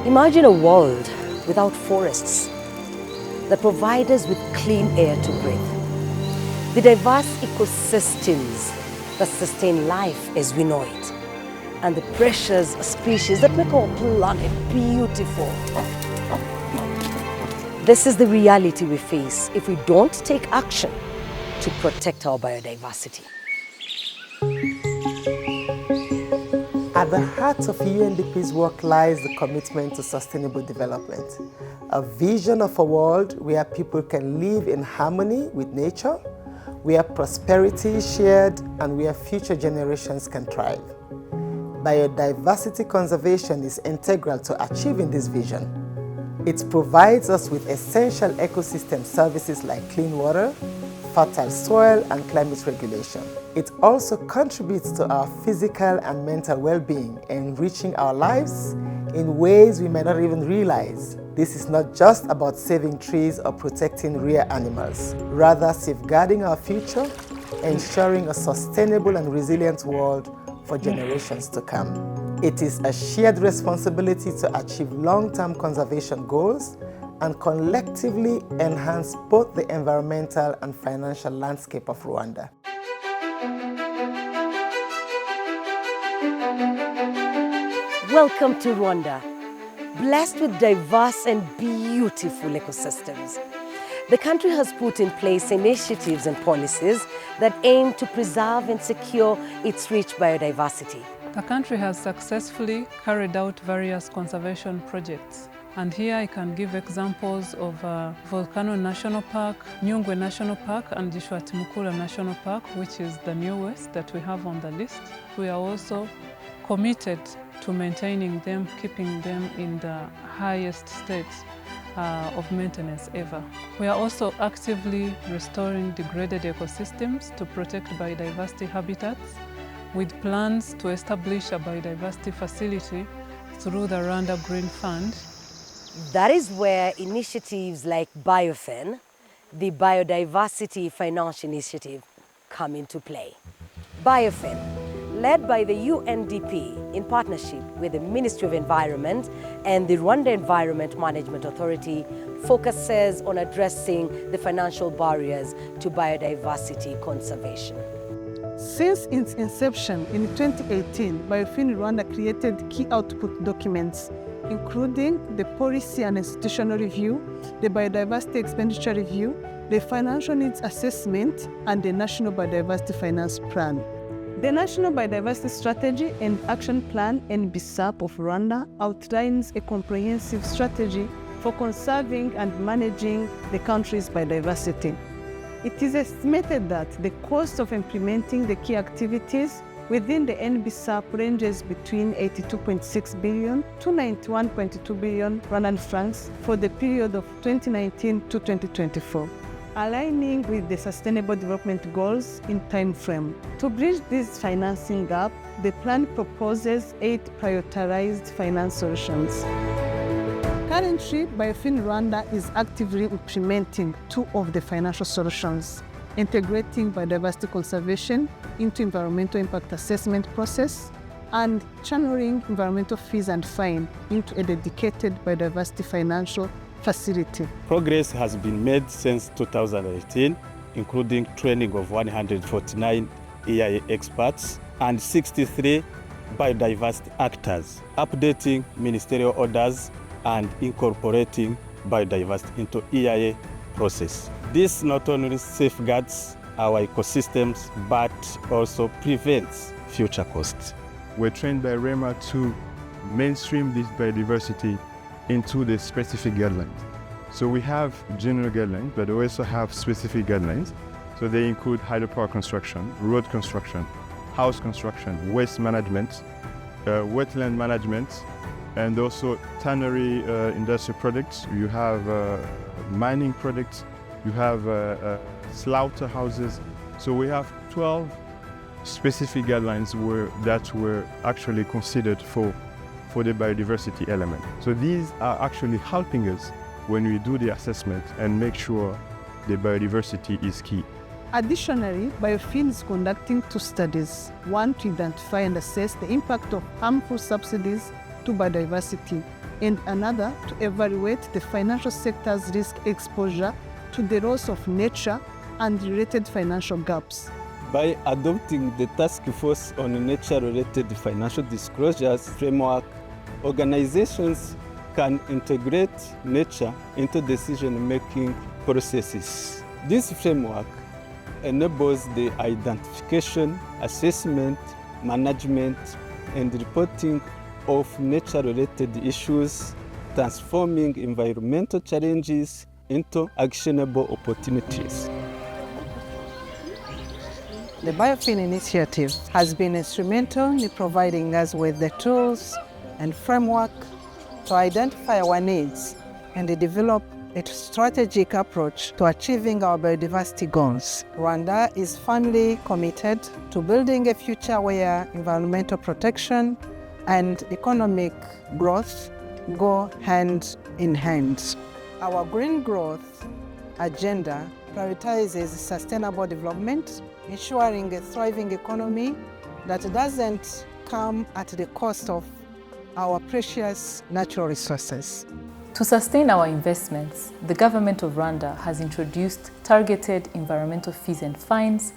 Imagine a world without forests that provide us with clean air to breathe. The diverse ecosystems that sustain life as we know it, and the precious species that make our planet beautiful. This is the reality we face if we don't take action to protect our biodiversity. At the heart of UNDP's work lies the commitment to sustainable development, a vision of a world where people can live in harmony with nature, where prosperity is shared, and where future generations can thrive. Biodiversity conservation is integral to achieving this vision. It provides us with essential ecosystem services like clean water, fertile soil, and climate regulation. It also contributes to our physical and mental well-being, enriching our lives in ways we may not even realize. This is not just about saving trees or protecting rare animals, rather safeguarding our future, ensuring a sustainable and resilient world for generations to come. It is a shared responsibility to achieve long-term conservation goals and collectively enhance both the environmental and financial landscape of Rwanda. Welcome to Rwanda, blessed with diverse and beautiful ecosystems. The country has put in place initiatives and policies that aim to preserve and secure its rich biodiversity. The country has successfully carried out various conservation projects. And here I can give examples of Volcano National Park, Nyungwe National Park, and Gishwatimukula National Park, which is the newest that we have on the list. We are also committed to maintaining them, keeping them in the highest state of maintenance ever. We are also actively restoring degraded ecosystems to protect biodiversity habitats, with plans to establish a biodiversity facility through the Rwanda Green Fund. That is where initiatives like BIOFIN, the Biodiversity Finance Initiative, come into play. BIOFIN, led by the UNDP in partnership with the Ministry of Environment and the Rwanda Environment Management Authority, focuses on addressing the financial barriers to biodiversity conservation. Since its inception in 2018, BIOFIN Rwanda created key output documents, including the Policy and Institutional Review, the Biodiversity Expenditure Review, the Financial Needs Assessment, and the National Biodiversity Finance Plan. The National Biodiversity Strategy and Action Plan (NBSAP) of Rwanda outlines a comprehensive strategy for conserving and managing the country's biodiversity. It is estimated that the cost of implementing the key activities within the NBSAP ranges between 82.6 billion to 91.2 billion Rwandan francs for the period of 2019 to 2024, aligning with the Sustainable Development Goals in time frame. To bridge this financing gap, the plan proposes 8 prioritized finance solutions. Currently, BIOFIN Rwanda is actively implementing 2 of the financial solutions, integrating biodiversity conservation into environmental impact assessment process and channeling environmental fees and fine into a dedicated biodiversity financial facility. Progress has been made since 2018, including training of 149 EIA experts and 63 biodiversity actors, updating ministerial orders and incorporating biodiversity into EIA process. This not only safeguards our ecosystems, but also prevents future costs. We're trained by REMA to mainstream this biodiversity into the specific guidelines. So we have general guidelines, but we also have specific guidelines. So they include hydropower construction, road construction, house construction, waste management, wetland management, and also tannery industrial products. You have mining products, you have slaughterhouses. So we have 12 specific guidelines that were actually considered for the biodiversity element. So these are actually helping us when we do the assessment and make sure the biodiversity is key. Additionally, BIOFIN is conducting 2 studies, one to identify and assess the impact of harmful subsidies to biodiversity, and another to evaluate the financial sector's risk exposure to the loss of nature and related financial gaps. By adopting the Task Force on Nature-Related Financial Disclosures framework, organizations can integrate nature into decision-making processes. This framework enables the identification, assessment, management, and reporting of nature-related issues, transforming environmental challenges into actionable opportunities. The BIOFIN initiative has been instrumental in providing us with the tools and framework to identify our needs and develop a strategic approach to achieving our biodiversity goals. Rwanda is firmly committed to building a future where environmental protection and economic growth go hand in hand. Our green growth agenda prioritizes sustainable development, ensuring a thriving economy that doesn't come at the cost of our precious natural resources. To sustain our investments, the government of Rwanda has introduced targeted environmental fees and fines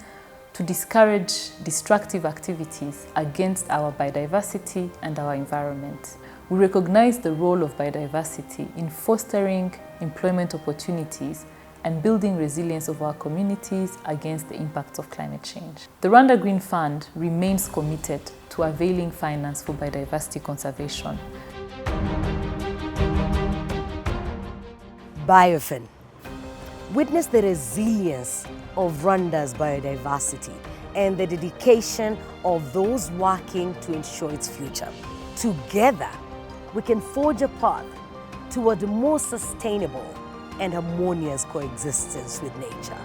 to discourage destructive activities against our biodiversity and our environment. We recognize the role of biodiversity in fostering employment opportunities and building resilience of our communities against the impacts of climate change. The Rwanda Green Fund remains committed to availing finance for biodiversity conservation. BIOFIN. Witness the resilience of Rwanda's biodiversity and the dedication of those working to ensure its future. Together, we can forge a path toward a more sustainable and harmonious coexistence with nature.